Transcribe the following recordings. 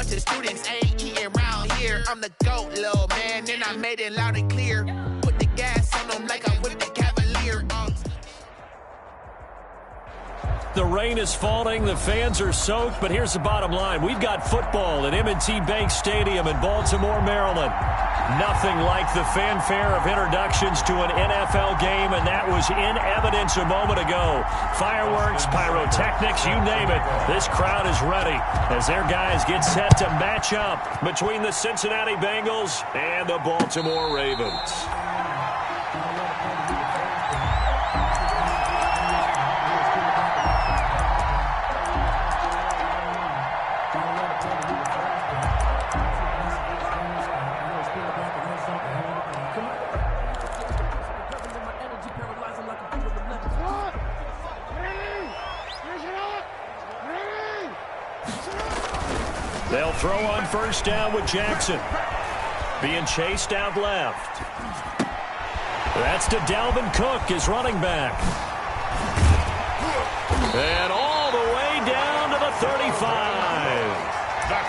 to students, ain't eating round here. I'm the GOAT, little man, and I made it loud and clear. Put the gas on them like I'm with the Cavalier. The rain is falling, the fans are soaked, but here's the bottom line. We've got football at M&T Bank Stadium in Baltimore, Maryland. Nothing like the fanfare of introductions to an NFL game, and that was in evidence a moment ago. Fireworks, pyrotechnics, you name it. This crowd is ready as their guys get set to match up between the Cincinnati Bengals and the Baltimore Ravens. They'll throw on first down with Jackson. Being chased out left. That's to Dalvin Cook, his running back. And all the way down to the 35.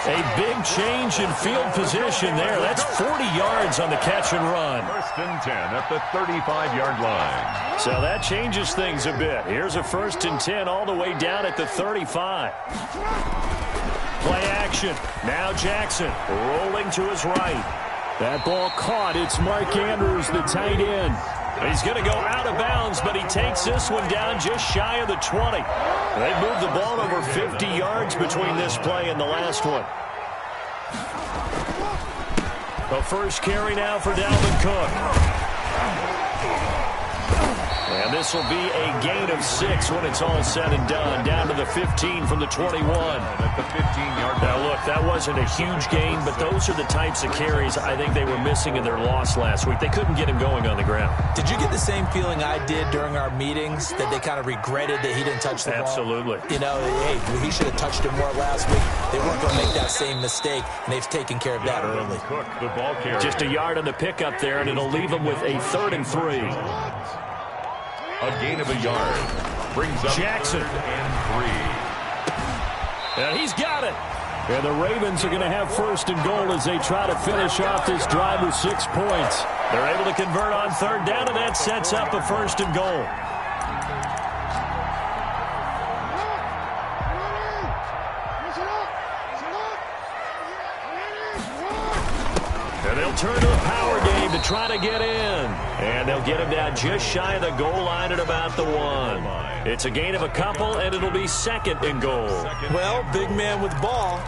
A big change in field position there. That's 40 yards on the catch and run. First and 10 at the 35-yard line. So that changes things a bit. Here's a first and 10 all the way down at the 35. Play action. Now Jackson rolling to his right. That ball caught. It's Mark Andrews, the tight end. He's going to go out of bounds, but he takes this one down just shy of the 20. They moved the ball over 50 yards between this play and the last one. The first carry now for Dalvin Cook. And this will be a gain of 6 when it's all said and done. Down to the 15 from the 21. At the 15-yard line. Now, look, that wasn't a huge gain, but those are the types of carries I think they were missing in their loss last week. They couldn't get him going on the ground. Did you get the same feeling I did during our meetings, that they kind of regretted that he didn't touch the ball? Absolutely. You know, hey, he should have touched it more last week. They weren't going to make that same mistake, and they've taken care of that early. Cook, the ball carrier. Just a yard on the pickup there, and it'll leave them with a 3rd and 3. A gain of a yard. Brings up Jackson. 3rd and 3. And he's got it. And the Ravens are going to have first and goal as they try to finish off this drive with 6 points. They're able to convert on 3rd down, and that sets up a first and goal. And they'll turn to a power game to try to get in. And they'll get him down just shy of the goal line at about the 1. It's a gain of a couple, and it'll be 2nd and goal. Well, big man with ball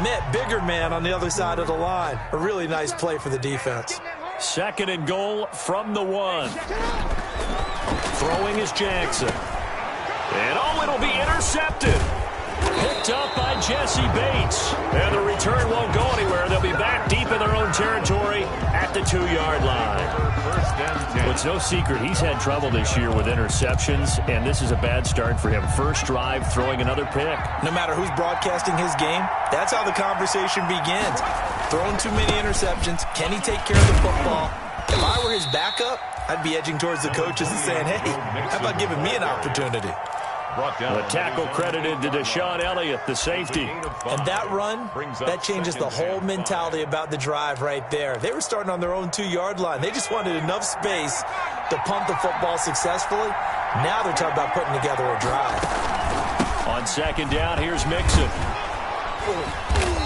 met bigger man on the other side of the line. A really nice play for the defense. 2nd and goal from the 1. Throwing is Jackson. And it'll be intercepted. Picked up by Jesse Bates. And the return won't go anywhere. They'll be back deep in their own territory at the 2-yard line. Well, it's no secret he's had trouble this year with interceptions, and this is a bad start for him. First drive, throwing another pick. No matter who's broadcasting his game, that's how the conversation begins. Throwing too many interceptions. Can he take care of the football? If I were his backup, I'd be edging towards the coaches and saying, hey, how about giving me an opportunity? The tackle credited to Deshaun Elliott, the safety. And that run, that changes the whole mentality about the drive right there. They were starting on their own 2-yard line. They just wanted enough space to punt the football successfully. Now they're talking about putting together a drive. On 2nd down, here's Mixon.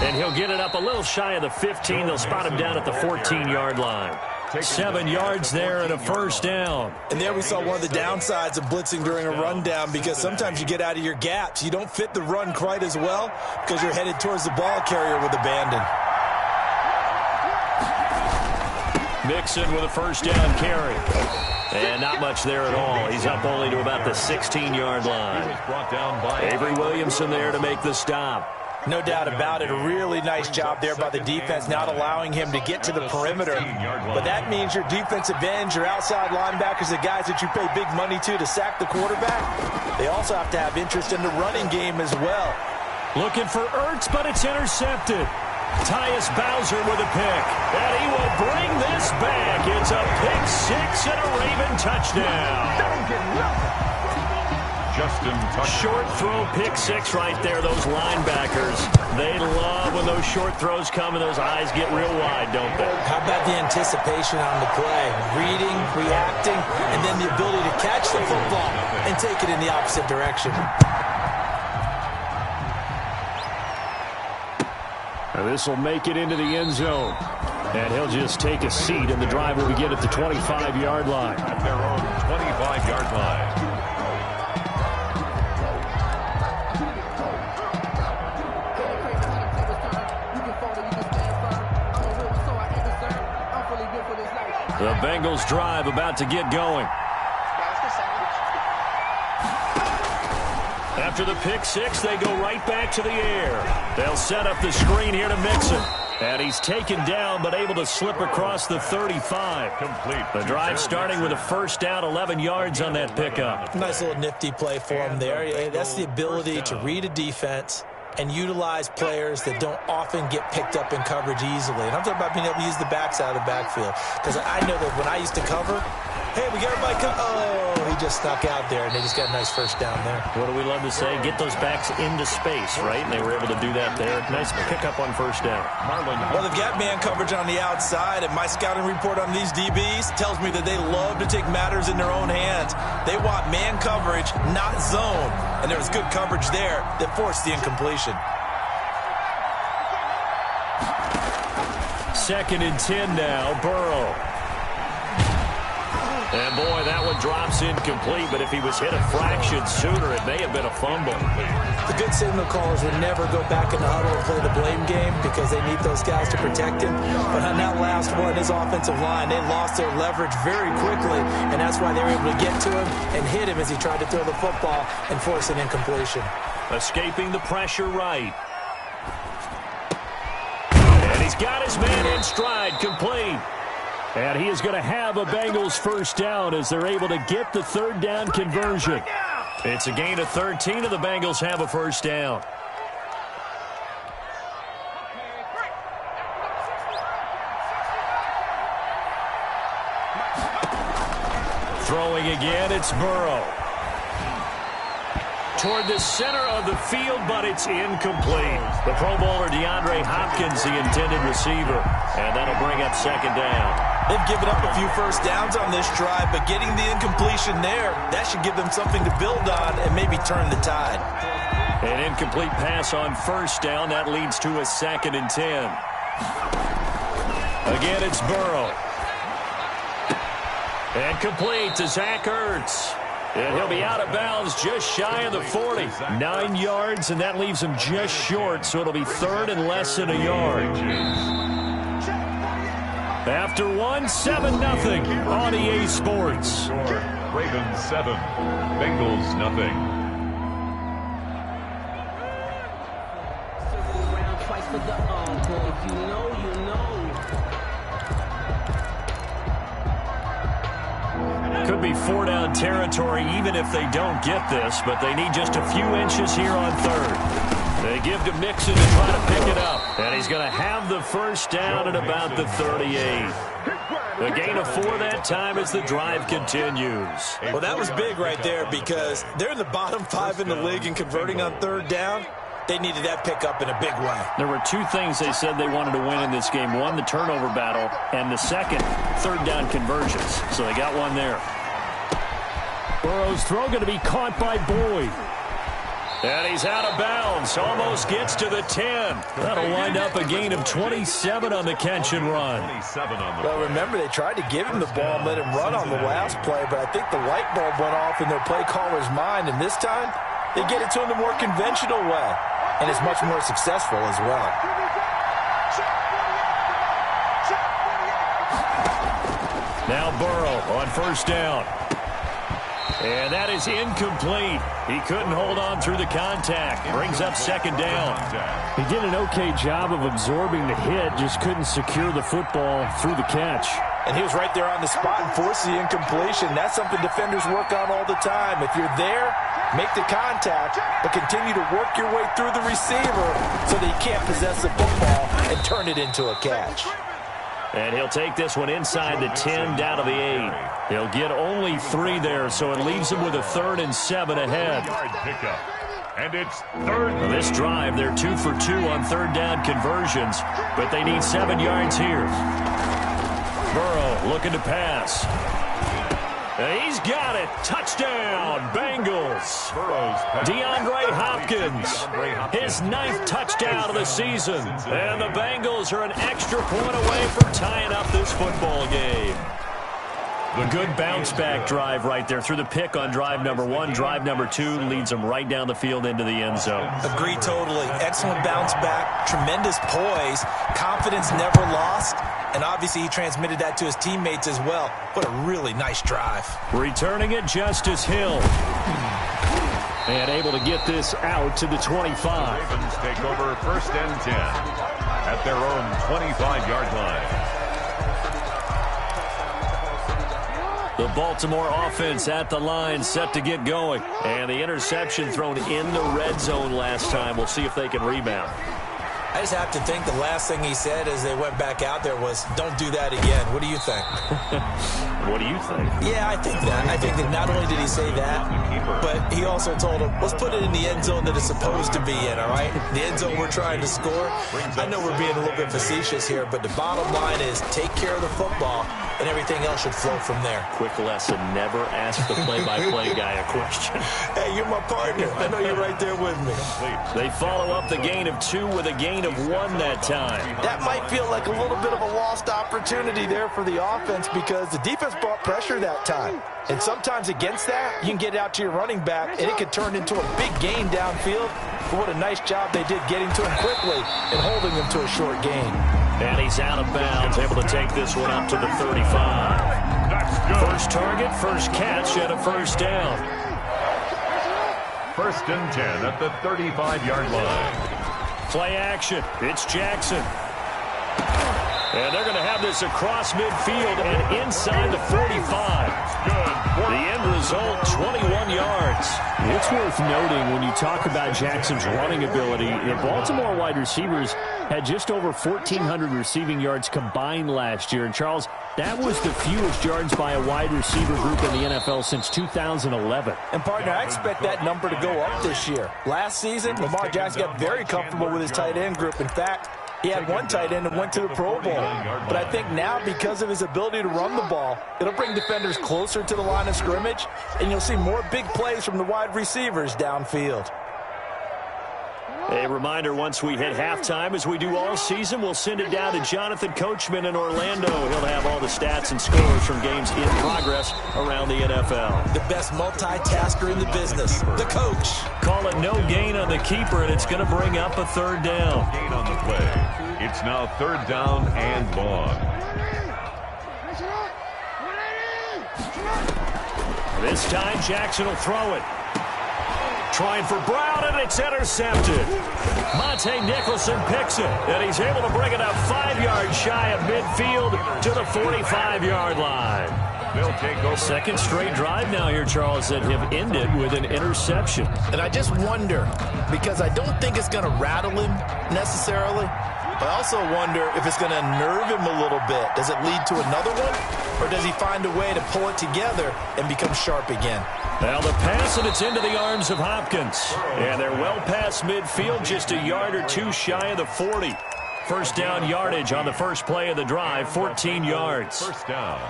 And he'll get it up a little shy of the 15. They'll spot him down at the 14-yard line. 7 yards there and a first down. And there we saw one of the downsides of blitzing during a rundown, because sometimes you get out of your gaps. You don't fit the run quite as well because you're headed towards the ball carrier with abandon. Mixon with a first down carry. And not much there at all. He's up only to about the 16-yard line. Avery Williamson there to make the stop. No doubt about it. A really nice job there by the defense, not allowing him to get to the perimeter. But that means your defensive ends, your outside linebackers, the guys that you pay big money to sack the quarterback, they also have to have interest in the running game as well. Looking for Ertz, but it's intercepted. Tyus Bowser with a pick. And he will bring this back. It's a pick 6 and a Raven touchdown. Justin Tucker. Short throw, pick 6 right there. Those linebackers They love when those short throws come and those eyes get real wide, don't they? How about the anticipation on the play? Reading, reacting, and then the ability to catch the football and take it in the opposite direction. This will make it into the end zone. And he'll just take a seat, and the drive will begin at the 25-yard line. At their own 25-yard line. The Bengals drive about to get going. After the pick six, they go right back to the air. They'll set up the screen here to Mixon. And he's taken down, but able to slip across the 35. Complete. The drive starting with a first down, 11 yards on that pickup. Nice little nifty play for him there. That's the ability to read a defense and utilize players that don't often get picked up in coverage easily. And I'm talking about being able to use the backs out of the backfield. Because I know that when I used to cover, hey, we got everybody oh, he just snuck out there, and they just got a nice first down there. What do we love to say? Get those backs into space, right? And they were able to do that there. Nice pickup on first down. Well, they've got man coverage on the outside, and my scouting report on these DBs tells me that they love to take matters in their own hands. They want man coverage, not zone. And there was good coverage there that forced the incompletion. 2nd and 10 now, Burrow. And boy, that one drops incomplete, but if he was hit a fraction sooner, it may have been a fumble. The good signal callers would never go back in the huddle and play the blame game because they need those guys to protect him. But on that last one, his offensive line, they lost their leverage very quickly, and that's why they were able to get to him and hit him as he tried to throw the football and force an incompletion. Escaping the pressure right. And he's got his man in stride, complete. And he is going to have a Bengals first down as they're able to get the third down conversion. It's a gain of 13, and the Bengals have a first down. Throwing again, it's Burrow. Toward the center of the field, but it's incomplete. The Pro Bowler DeAndre Hopkins, the intended receiver. And that'll bring up second down. They've given up a few first downs on this drive, but getting the incompletion there, that should give them something to build on and maybe turn the tide. An incomplete pass on first down. That leads to a 2nd and 10. Again, it's Burrow. And complete to Zach Ertz. And he'll be out of bounds just shy of the 40. 9 yards, and that leaves him just short, so it'll be third and less than a yard. After 7-0 on EA Sports. Ravens 7, Bengals nothing. Could be 4-down territory even if they don't get this, but they need just a few inches here on third. They give to Mixon to try to pick it up. And he's going to have the first down at about the 38. A gain of 4 that time as the drive continues. Well, that was big right there because they're in the bottom 5 in the league in converting on third down. They needed that pickup in a big way. There were 2 things they said they wanted to win in this game. One, the turnover battle, and the second, third down conversions. So they got one there. Burrow's throw going to be caught by Boyd. And he's out of bounds. Almost gets to the 10. That'll wind up a gain of 27 on the catch and run. Well, remember, they tried to give him the ball and let him run on the last play, but I think the light bulb went off in their play caller's mind, and this time they get it to him the more conventional way, and it's much more successful as well. Now Burrow on first down. And that is incomplete. He couldn't hold on through the contact. Brings up second down. He did an okay job of absorbing the hit, just couldn't secure the football through the catch. And he was right there on the spot and forced the incompletion. That's something defenders work on all the time. If you're there, make the contact, but continue to work your way through the receiver so that he can't possess the football and turn it into a catch. And he'll take this one inside the 10 down to the 8. He'll get only 3 there, so it leaves him with a 3rd and 7 ahead. And it's third. Well, this drive, they're 2 for 2 on third down conversions, but they need 7 yards here. Burrow looking to pass. He's got it. Touchdown, Bengals. DeAndre Hopkins, his 9th touchdown of the season. And the Bengals are an extra point away from tying up this football game. The good bounce-back drive right there through the pick on drive number 1. Drive number 2 leads them right down the field into the end zone. Agree totally. Excellent bounce-back, tremendous poise, confidence never lost, and obviously he transmitted that to his teammates as well. What a really nice drive. Returning it, Justice Hill. And able to get this out to the 25. Ravens take over 1st and 10 at their own 25-yard line. The Baltimore offense at the line, set to get going. And the interception thrown in the red zone last time. We'll see if they can rebound. I just have to think the last thing he said as they went back out there was, don't do that again. What do you think? What do you think? Yeah, I think that. I think that not only did he say that, but he also told him, let's put it in the end zone that it's supposed to be in, all right? The end zone we're trying to score. I know we're being a little bit facetious here, but the bottom line is take care of the football, and everything else should flow from there. Quick lesson, never ask the play-by-play guy a question. Hey, you're my partner. I know you're right there with me. They follow up the gain of 2 with a gain of 1 that time. That might feel like a little bit of a lost opportunity there for the offense because the defense brought pressure that time. And sometimes against that, you can get it out to your running back, and it could turn into a big gain downfield. But what a nice job they did getting to him quickly and holding him to a short gain. And he's out of bounds, able to take this one up to the 35. First target, first catch, and a first down. 1st and 10 at the 35-yard line. Play action. It's Jackson. And they're going to have this across midfield and inside the 45. The end result, 21 yards. It's worth noting when you talk about Jackson's running ability, the Baltimore wide receivers had just over 1,400 receiving yards combined last year. And, Charles, that was the fewest yards by a wide receiver group in the NFL since 2011. And, partner, I expect that number to go up this year. Last season, Lamar Jackson got very comfortable with his tight end group. In fact, he had one tight end and went to the Pro Bowl. But I think now, because of his ability to run the ball, it'll bring defenders closer to the line of scrimmage, and you'll see more big plays from the wide receivers downfield. A reminder, once we hit halftime, as we do all season, we'll send it down to Jonathan Coachman in Orlando. He'll have all the stats and scores from games in progress around the NFL. The best multitasker in the business, the coach. Call it no gain on the keeper, and it's going to bring up a third down. Gain on the play. It's now 3rd down and long. This time, Jackson will throw it. Trying for Brown, and it's intercepted. Monte Nicholson picks it, and he's able to bring it up 5 yards shy of midfield to the 45-yard line. They'll take over. Second straight drive now here, Charles, that have ended with an interception. And I just wonder, because I don't think it's going to rattle him necessarily, but I also wonder if it's going to unnerve him a little bit. Does it lead to another one, or does he find a way to pull it together and become sharp again? Now the pass, and it's into the arms of Hopkins. And they're well past midfield, just a yard or 2 shy of the 40. First down yardage on the first play of the drive, 14 yards. First down.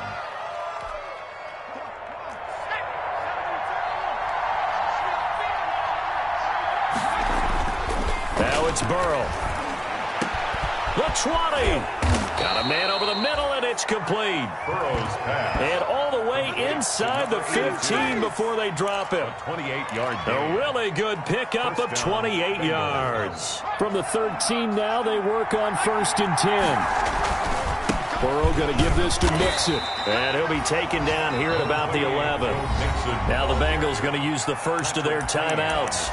Now it's Burrow. The 20. Got a man over the middle, and it's complete. Burrow's pass. And all the way inside the 15 before they drop him. 28-yard A gain. really good pickup of 28 yards. From the 13 now, they work on 1st and 10. Burrow going to give this to Mixon. And he'll be taken down here at about the 11. Now the Bengals going to use the first of their timeouts,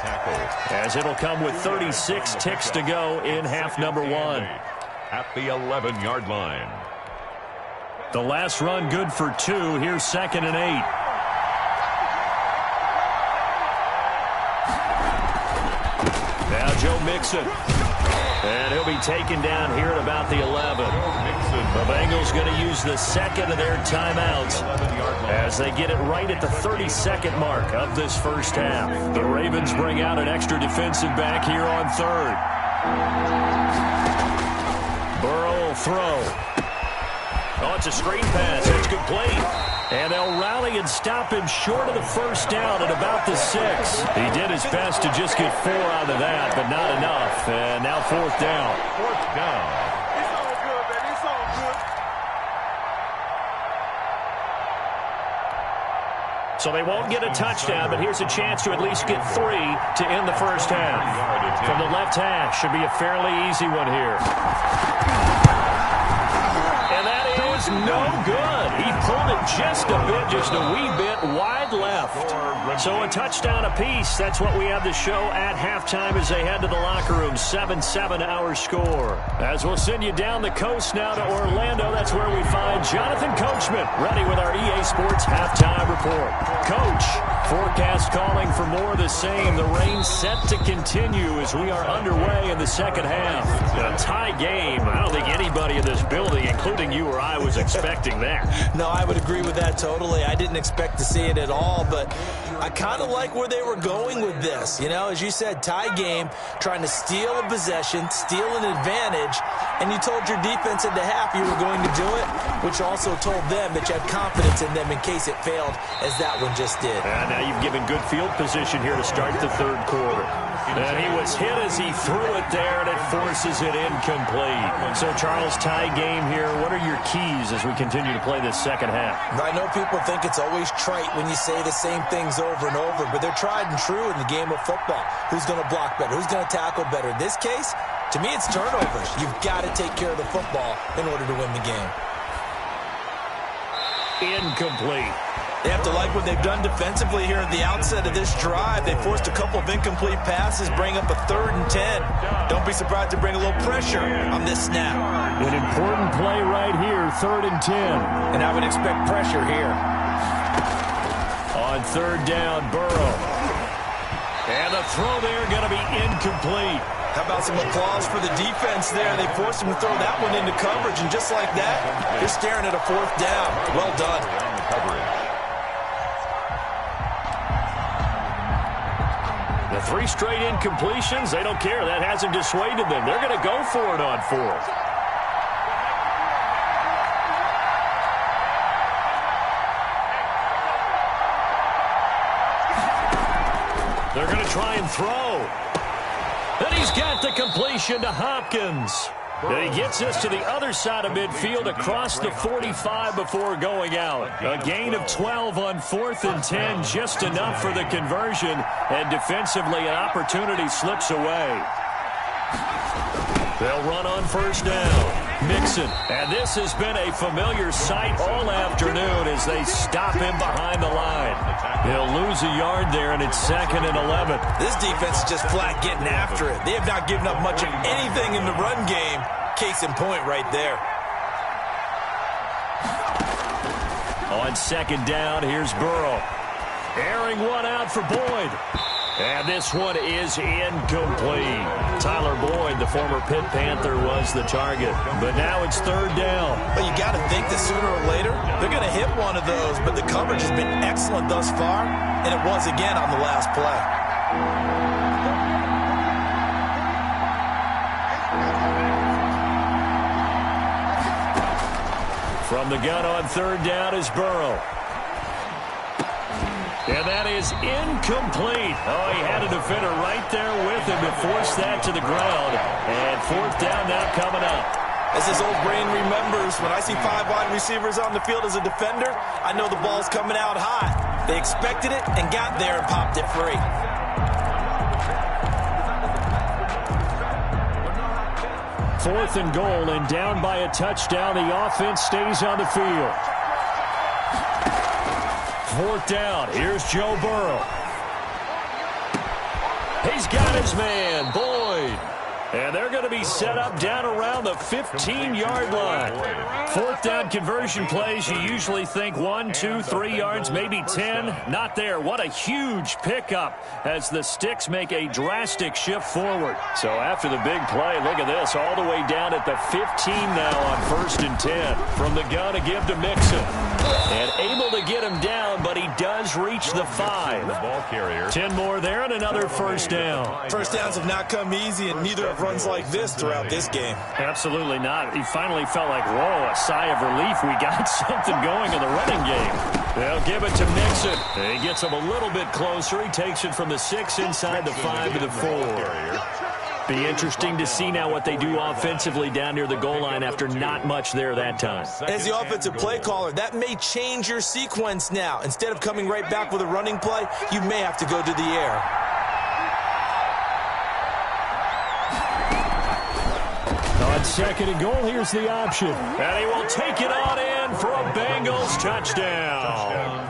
as it'll come with 36 ticks to go in half number 1. At the 11-yard line. The last run good for 2. Here's 2nd and 8. Now Joe Mixon. And he'll be taken down here at about the 11. The Bengals going to use the second of their timeouts as they get it right at the 32nd mark of this first half. The Ravens bring out an extra defensive back here on third. Burrow will throw. Oh, it's a screen pass. It's complete. And they'll rally and stop him short of the first down at about the 6. He did his best to just get 4 out of that, but not enough. And now fourth down. Fourth down. It's all good, baby. It's all good. So they won't get a touchdown, but here's a chance to at least get 3 to end the first half. From the left hash, should be a fairly easy one here. And that is no good. He pulled it just a bit, just a wee bit wide left. So a touchdown apiece. That's what we have to show at halftime as they head to the locker room. 7-7 our score. As we'll send you down the coast now to Orlando, that's where we find Jonathan Coachman ready with our EA Sports halftime report. Coach, forecast calling for more of the same. The rain set to continue as we are underway in the second half. A tie game. I don't think anybody in this building, including you or I, was expecting that. No, I would agree with that totally. I didn't expect to see it at all, but I kind of like where they were going with this. You know, as you said, tie game, trying to steal a possession, steal an advantage, and you told your defense at the half you were going to do it, which also told them that you had confidence in them in case it failed, as that one just did. And now you've given good field position here to start the third quarter. And he was hit as he threw it there, and it forces it incomplete. So, Charles, tie game here. What are your keys as we continue to play this second half? I know people think it's always trite when you say the same things over and over, but they're tried and true in the game of football. Who's going to block better? Who's going to tackle better? In this case, to me, it's turnovers. You've got to take care of the football in order to win the game. Incomplete. They have to like what they've done defensively here at the outset of this drive. They forced a couple of incomplete passes, bring up a 3rd and 10. Don't be surprised to bring a little pressure on this snap. An important play right here, 3rd and 10. And I would expect pressure here. On 3rd down, Burrow. And the throw there going to be incomplete. How about some applause for the defense there? They forced him to throw that one into coverage, and just like that, they're staring at a 4th down. Well done. The 3 straight incompletions, they don't care. That hasn't dissuaded them. They're going to go for it on 4th. They're going to try and throw. And he's got the completion to Hopkins. And he gets us to the other side of midfield across the 45 before going out. A gain of 12 on 4th and 10, just enough for the conversion. And defensively, an opportunity slips away. They'll run on 1st down. Mixon. And this has been a familiar sight all afternoon as they stop him behind the line. He'll lose a yard there, and it's 2nd and 11. This defense is just flat getting after it. They have not given up much of anything in the run game. Case in point right there. On 2nd down, here's Burrow. Airing one out for Boyd. And this one is incomplete. Tyler Boyd, the former Pitt Panther, was the target. But now it's 3rd down. But you got to think that sooner or later, they're going to hit one of those. But the coverage has been excellent thus far, and it was again on the last play. From the gun on 3rd down is Burrow. And that is incomplete. Oh, he had a defender right there with him to force that to the ground. And 4th down now coming up. As his old brain remembers, when I see 5 wide receivers on the field as a defender, I know the ball's coming out hot. They expected it and got there and popped it free. Fourth and goal, and down by a touchdown. The offense stays on the field. 4th down. Here's Joe Burrow. He's got his man, Boyd. And they're going to be set up down around the 15-yard line. 4th down conversion plays, you usually think 1, 2, 3 yards, maybe 10. Not there. What a huge pickup as the Sticks make a drastic shift forward. So after the big play, look at this, all the way down at the 15 now on 1st and 10. From the gun, a give to Mixon. And able to get him down, but he does reach the 5. The ball carrier. 10 more there and another 1st down. First downs have not come easy, and neither have runs like this throughout this game. Absolutely not. He finally felt like, whoa, a sigh of relief. We got something going in the running game. They'll give it to Mixon. He gets him a little bit closer. He takes it from the 6 inside the 5 to the 4. Be interesting to see now what they do offensively down near the goal line after not much there that time. As the offensive play caller, that may change your sequence now. Instead of coming right back with a running play, you may have to go to the air. On 2nd and goal, here's the option. And he will take it on in for a Bengals touchdown.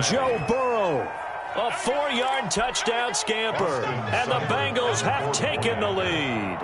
Joe Burrow, a 4-yard touchdown scamper. And the Bengals have taken the lead.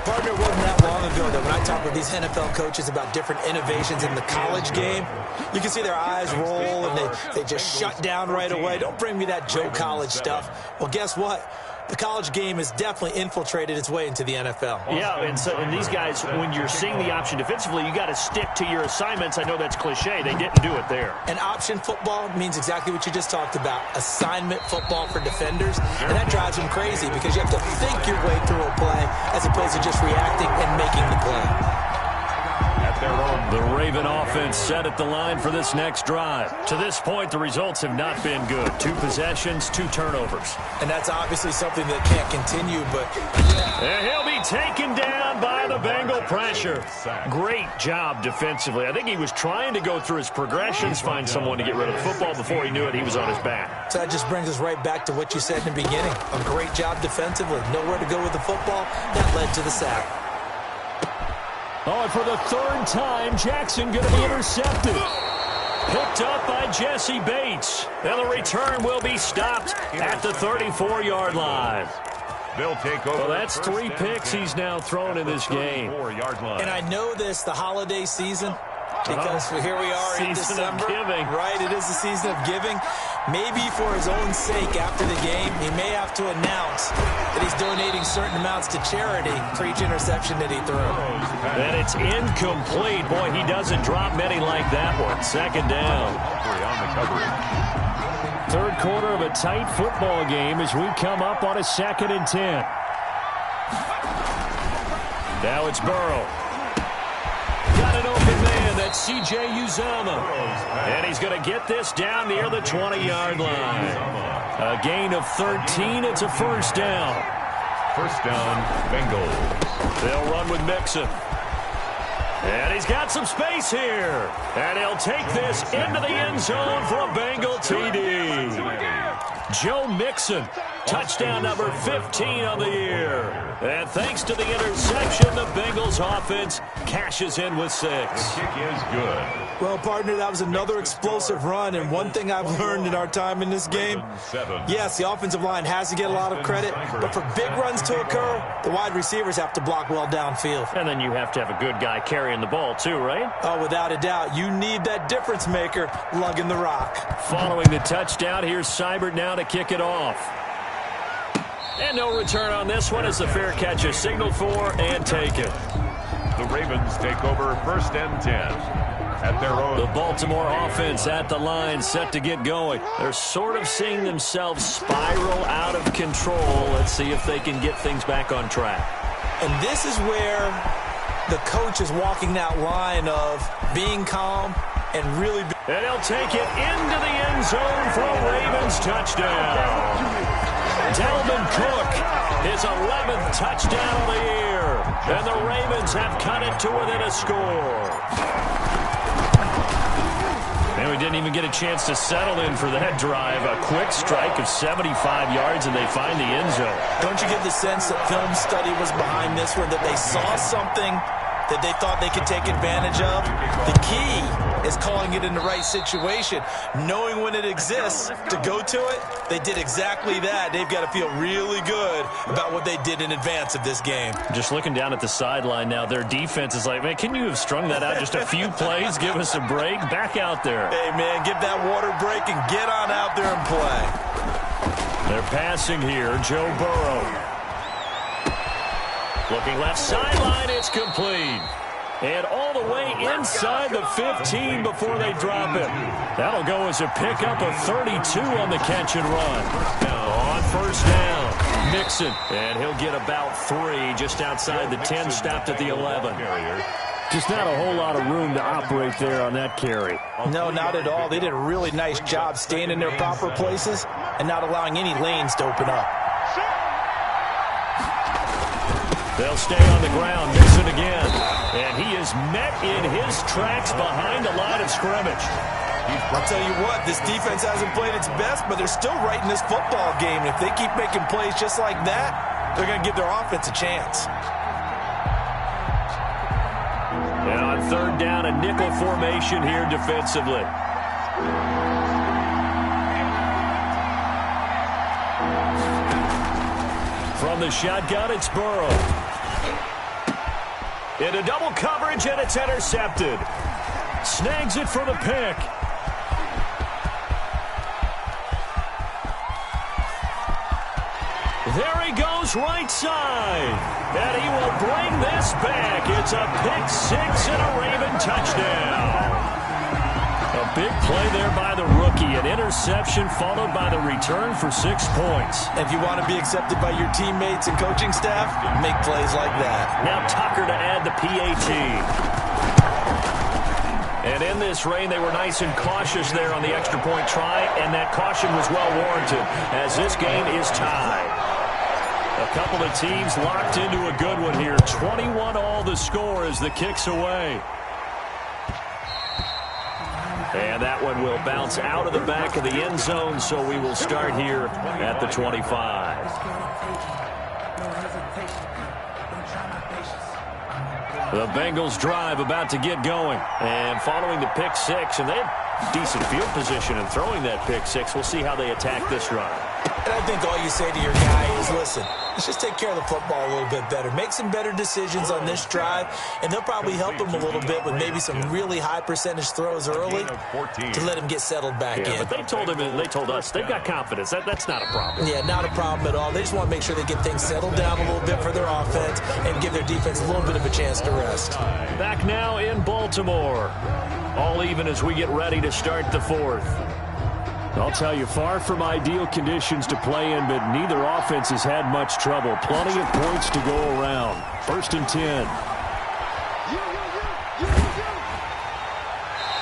Partner, it wasn't that long ago that when I talk with these NFL coaches about different innovations in the college game, you can see their eyes roll and they just shut down right away. Don't bring me that Joe College stuff. Well, guess what? The college game has definitely infiltrated its way into the NFL. Yeah, and these guys, when you're seeing the option defensively, you got to stick to your assignments. I know that's cliche. They didn't do it there. And option football means exactly what you just talked about, assignment football for defenders. And that drives them crazy because you have to think your way through a play as opposed to just reacting and making the play. The Raven offense set at the line for this next drive. To this point, the results have not been good. 2 possessions, 2 turnovers. And that's obviously something that can't continue, but... And he'll be taken down by the Bengal pressure. Great job defensively. I think he was trying to go through his progressions, find someone to get rid of the football. Before he knew it, he was on his back. So that just brings us right back to what you said in the beginning. A great job defensively. Nowhere to go with the football. That led to the sack. Oh, and for the 3rd time, Jackson going to be intercepted. Picked up by Jesse Bates. And the return will be stopped at the 34-yard line. They'll take over. Well, that's 3 picks he's now thrown in this game. And I know this, the holiday season, because here we are in December. Season of giving. Right, it is the season of giving. Maybe for his own sake after the game, he may have to announce that he's donating certain amounts to charity for each interception that he threw. And it's incomplete. Boy, he doesn't drop many like that one. 2nd down. 3rd quarter of a tight football game as we come up on a 2nd and 10. Now it's Burrow. Got an open man. That's C.J. Uzomah. And he's going to get this down near the 20-yard line. A gain of 13. It's a 1st down. 1st down, Bengals. They'll run with Mixon. And he's got some space here. And he'll take this into the end zone for a Bengal TD. Joe Mixon, touchdown number 15 on the year. And thanks to the interception, the Bengals offense cashes in with 6. The kick is good. Well, partner, that was another explosive run. And one thing I've learned in our time in this game, yes, the offensive line has to get a lot of credit, but for big runs to occur, the wide receivers have to block well downfield. And then you have to have a good guy carrying the ball too, right? Oh, without a doubt. You need that difference maker lugging the rock. Following the touchdown, here's Seibert now to kick it off. And no return on this one as the fair catch is signaled for and taken. The Ravens take over 1st and 10 at their own. The Baltimore offense at the line set to get going. They're sort of seeing themselves spiral out of control. Let's see if they can get things back on track. And this is where the coach is walking that line of being calm and really... And he'll take it into the end zone for a Ravens touchdown. Dalvin Cook, his 11th touchdown of the year. And the Ravens have cut it to within a score. And we didn't even get a chance to settle in for that drive. A quick strike of 75 yards, and they find the end zone. Don't you get the sense that film study was behind this one, that they saw something that they thought they could take advantage of. The key is calling it in the right situation, knowing when it exists to go to it. They did exactly that. They've got to feel really good about what they did in advance of this game. Just looking down at the sideline now, their defense is like, man, can you have strung that out just a few plays? Give us a break. Back out there. Hey, man, give that water break and get on out there and play. They're passing here. Joe Burrow. Looking left sideline, it's complete. And all the way inside the 15 before they drop him. That'll go as a pickup of 32 on the catch and run. Now on first down, Mixon. And he'll get about 3 just outside the 10, stopped at the 11. Just not a whole lot of room to operate there on that carry. No, not at all. They did a really nice job staying in their proper places and not allowing any lanes to open up. They'll stay on the ground, Mixon again. And he is met in his tracks behind the line of scrimmage. I'll tell you what, this defense hasn't played its best, but they're still right in this football game. And if they keep making plays just like that, they're going to give their offense a chance. And on third down, a nickel formation here defensively. From the shotgun, it's Burrow. Into double coverage, and it's intercepted. Snags it for the pick. There he goes, right side. And he will bring this back. It's a pick 6 and a Raven touchdown. A big play there by the rookie. An interception followed by the return for 6 points. If you want to be accepted by your teammates and coaching staff, make plays like that. Now Tucker to add the PAT. And in this rain, they were nice and cautious there on the extra point try, and that caution was well warranted as this game is tied. A couple of teams locked into a good one here. 21-all the score as the kick's away. And that one will bounce out of the back of the end zone, so we will start here at the 25. The Bengals drive about to get going. And following the pick 6, and they had decent field position in throwing that pick 6. We'll see how they attack this run. And I think all you say to your guy is, listen, let's just take care of the football a little bit better. Make some better decisions on this drive, and they'll probably help him a little bit with maybe some really high percentage throws early to let him get settled back in. But they told him, and they told us, they've got confidence. That's not a problem. Yeah, not a problem at all. They just want to make sure they get things settled down a little bit for their offense and give their defense a little bit of a chance to rest. Back now in Baltimore. All even as we get ready to start the 4th. I'll tell you, far from ideal conditions to play in, but neither offense has had much trouble. Plenty of points to go around. 1st and 10.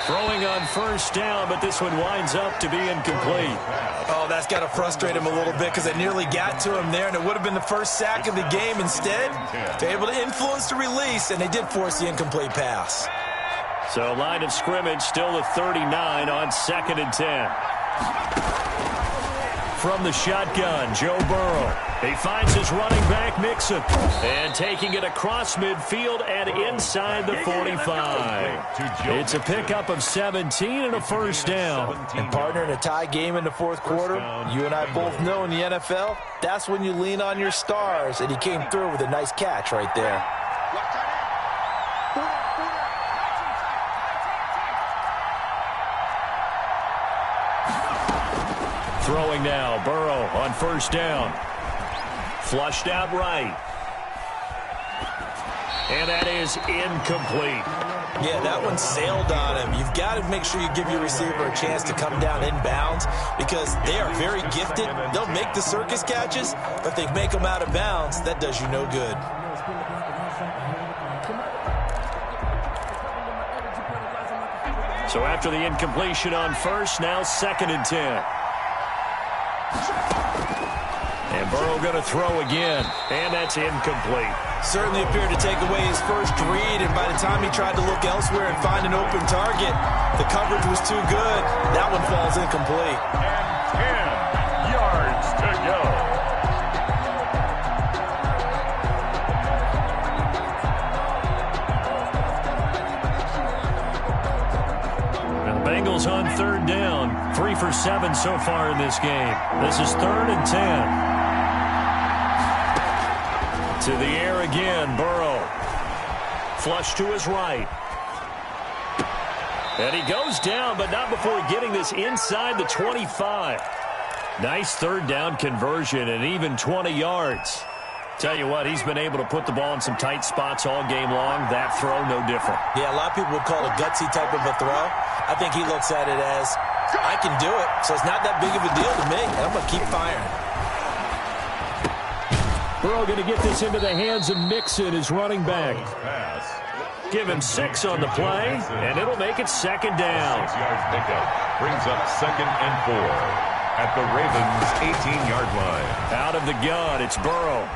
Throwing on first down, but this one winds up to be incomplete. Oh, that's got to frustrate him a little bit because they nearly got to him there, and it would have been the first sack of the game. Instead, they're able to influence the release, and they did force the incomplete pass. So line of scrimmage still the 39 on 2nd and 10. From the shotgun, Joe Burrow. He finds his running back, Mixon. And taking it across midfield and inside the 45. It's a pickup of 17 and a first down. And partner, in a tie game in the 4th quarter, you and I both know in the NFL, that's when you lean on your stars. And he came through with a nice catch right there. Throwing now, Burrow on first down. Flushed out right. And that is incomplete. Yeah, that one sailed on him. You've got to make sure you give your receiver a chance to come down inbounds because they are very gifted. They'll make the circus catches, but if they make them out of bounds, that does you no good. So after the incompletion on first, now 2nd and 10. And Burrow going to throw again, and that's incomplete. Certainly appeared to take away his first read, and by the time he tried to look elsewhere and find an open target, the coverage was too good. That one falls incomplete. And 10 yards to go. Bengals on third down. 3 for 7 so far in this game. This is 3rd and 10. To the air again, Burrow. Flush to his right. And he goes down, but not before getting this inside the 25. Nice third down conversion and even 20 yards. Tell you what, he's been able to put the ball in some tight spots all game long. That throw, no different. Yeah, a lot of people would call it a gutsy type of a throw. I think he looks at it as, I can do it, so it's not that big of a deal to me, and I'm going to keep firing. Burrow going to get this into the hands of Mixon, his running back. Give him 6 on the play, and it'll make it 2nd down. 6-yard pickup brings up 2nd and 4 at the Ravens' 18-yard line. Out of the gun, it's Burrow.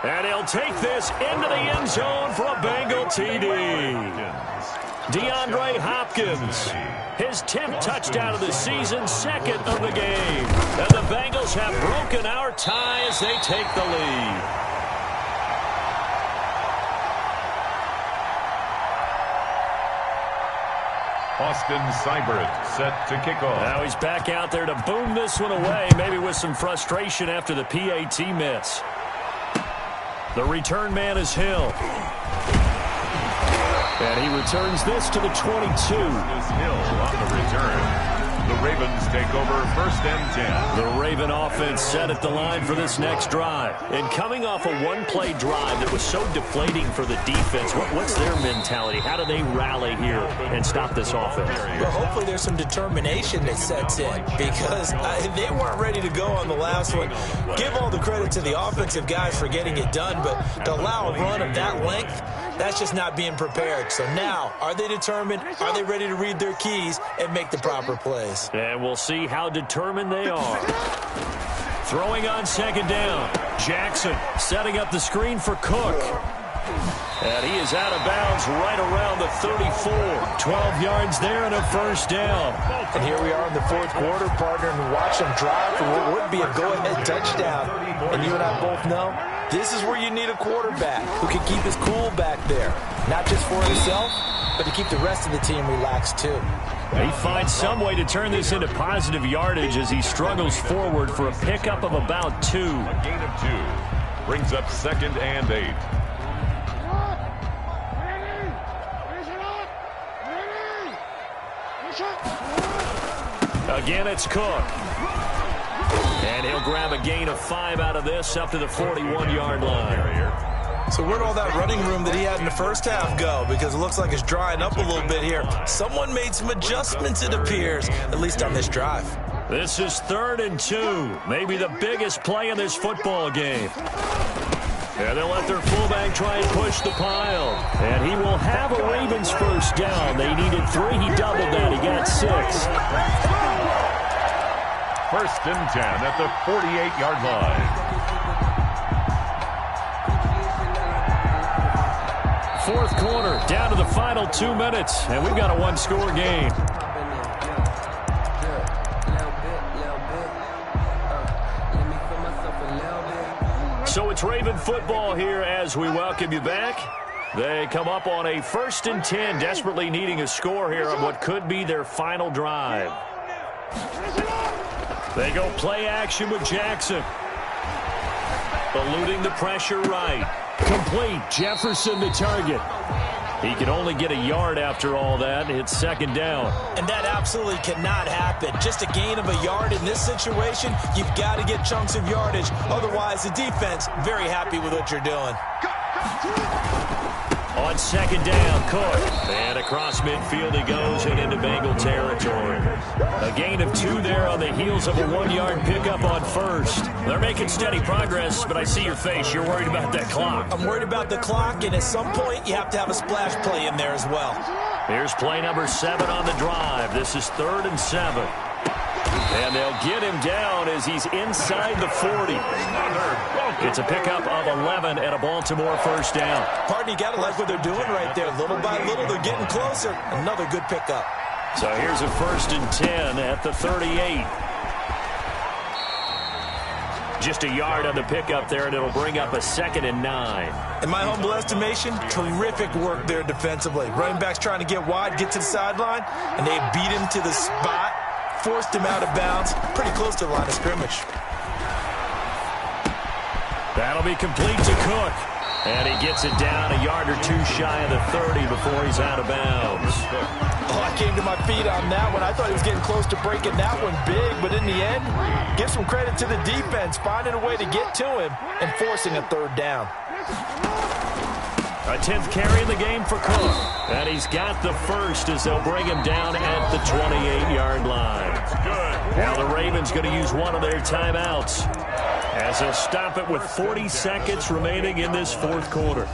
And he'll take this into the end zone for a Bengal TD. DeAndre Hopkins, his 10th touchdown of the season, 2nd of the game. And the Bengals have broken our tie as they take the lead. Austin Seibert set to kick off. Now he's back out there to boom this one away, maybe with some frustration after the PAT miss. The return man is Hill. And he returns this to the 22. Is Hill on the return. The Ravens take over 1st and 10. The Raven offense set at the line for this next drive. And coming off a one-play drive that was so deflating for the defense, what's their mentality? How do they rally here and stop this offense? Well, hopefully there's some determination that sets in because they weren't ready to go on the last one. Give all the credit to the offensive guys for getting it done, but to allow a run of that length, that's just not being prepared. So now, are they determined? Are they ready to read their keys and make the proper plays? And we'll see how determined they are. Throwing on 2nd down. Jackson setting up the screen for Cook. And he is out of bounds right around the 34. 12 yards there and a 1st down. And here we are in the 4th quarter, partner, and watch them drive for what would be a go-ahead touchdown. And you and I both know this is where you need a quarterback who can keep his cool back there. Not just for himself, but to keep the rest of the team relaxed too. He finds some way to turn this into positive yardage as he struggles forward for a pickup of about 2. A gain of 2 brings up 2nd and 8. Again, it's Cook. And he'll grab a gain of 5 out of this up to the 41-yard line. So where'd all that running room that he had in the first half go? Because it looks like it's drying up a little bit here. Someone made some adjustments, it appears, at least on this drive. This is 3rd and 2. Maybe the biggest play in this football game. And they'll let their fullback try and push the pile. And he will have a Ravens 1st down. They needed 3. He doubled that. He got 6. 1st and 10 at the 48-yard line. 4th quarter, down to the final 2 minutes. And we've got a 1-score game. So it's Raven football here as we welcome you back. They come up on a 1st and 10, desperately needing a score here on what could be their final drive. They go play action with Jackson. Eluding the pressure right. Complete. Jefferson the target. He can only get a yard after all that. It's 2nd down. And that absolutely cannot happen. Just a gain of a yard in this situation, you've got to get chunks of yardage. Otherwise, the defense, very happy with what you're doing. On 2nd down, Cook. And across midfield he goes and into Bengal territory. A gain of 2 there on the heels of a 1-yard pickup on 1st. They're making steady progress, but I see your face. You're worried about that clock. I'm worried about the clock, and at some point you have to have a splash play in there as well. Here's play number 7 on the drive. This is 3rd and 7. And they'll get him down as he's inside the 40. It's a pickup of 11 and a Baltimore 1st down. Partner, you got to like what they're doing right there. Little by little, they're getting closer. Another good pickup. So here's a 1st and 10 at the 38. Just a yard on the pickup there, and it'll bring up a 2nd and 9. In my humble estimation, terrific work there defensively. Running back's trying to get wide, get to the sideline, and they beat him to the spot, forced him out of bounds, pretty close to the line of scrimmage. That'll be complete to Cook. And he gets it down a yard or 2 shy of the 30 before he's out of bounds. Oh, I came to my feet on that one. I thought he was getting close to breaking that one big, but in the end, give some credit to the defense, finding a way to get to him and forcing a 3rd down. A 10th carry in the game for Cook. And he's got the first as they'll bring him down at the 28-yard line. Now the Ravens going to use one of their timeouts as they'll stop it with 40 seconds remaining in this 4th quarter.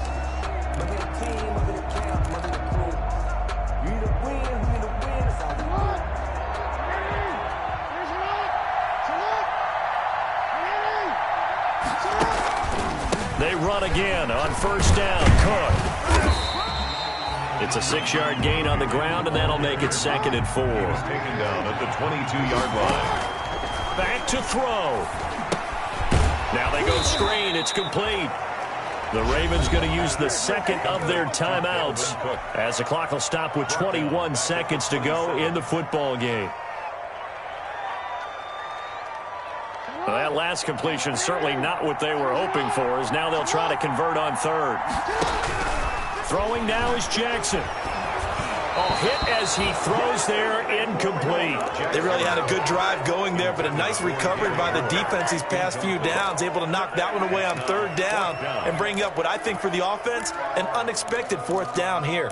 They run again on 1st down. Cook. It's a 6-yard gain on the ground, and that'll make it 2nd and 4. Taken down at the 22-yard line. Back to throw. Now they go screen. It's complete. The Ravens going to use the 2nd of their timeouts as the clock will stop with 21 seconds to go in the football game. Well, that last completion certainly not what they were hoping for, as now they'll try to convert on 3rd. Throwing now is Jackson. Oh, hit as he throws there, incomplete. They really had a good drive going there, but a nice recovery by the defense these past few downs, able to knock that one away on 3rd down and bring up what I think for the offense, an unexpected 4th down here.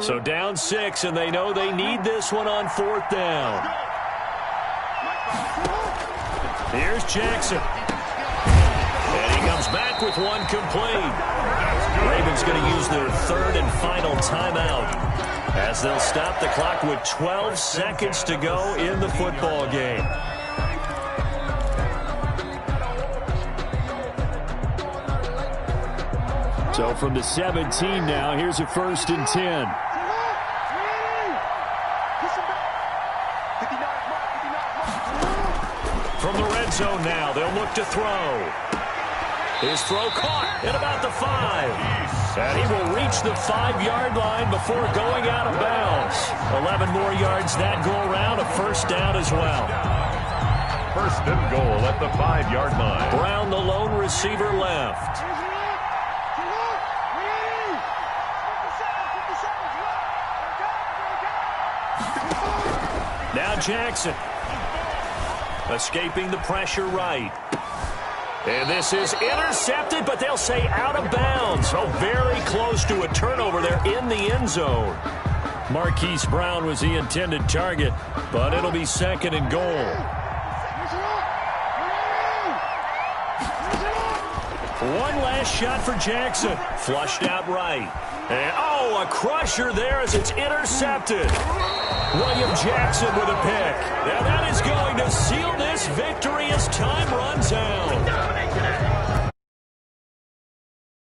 So down 6, and they know they need this one on 4th down. Here's Jackson. And he comes back with one complete. Ravens going to use their 3rd and final timeout as they'll stop the clock with 12 seconds to go in the football game. So from the 17 now, here's a 1st and 10. From the red zone now, they'll look to throw. His throw caught at about the 5. And he will reach the 5-yard line before going out of bounds. 11 more yards that go around, a 1st down as well. 1st and goal at the 5-yard line. Brown, the lone receiver, left. Now Jackson. Escaping the pressure right. And this is intercepted, but they'll say out of bounds. Oh, very close to a turnover there in the end zone. Marquise Brown was the intended target, but it'll be 2nd and goal. One last shot for Jackson. Flushed out right. And, oh, a crusher there as it's intercepted. William Jackson with a pick. Now that is going to seal this victory as time runs out.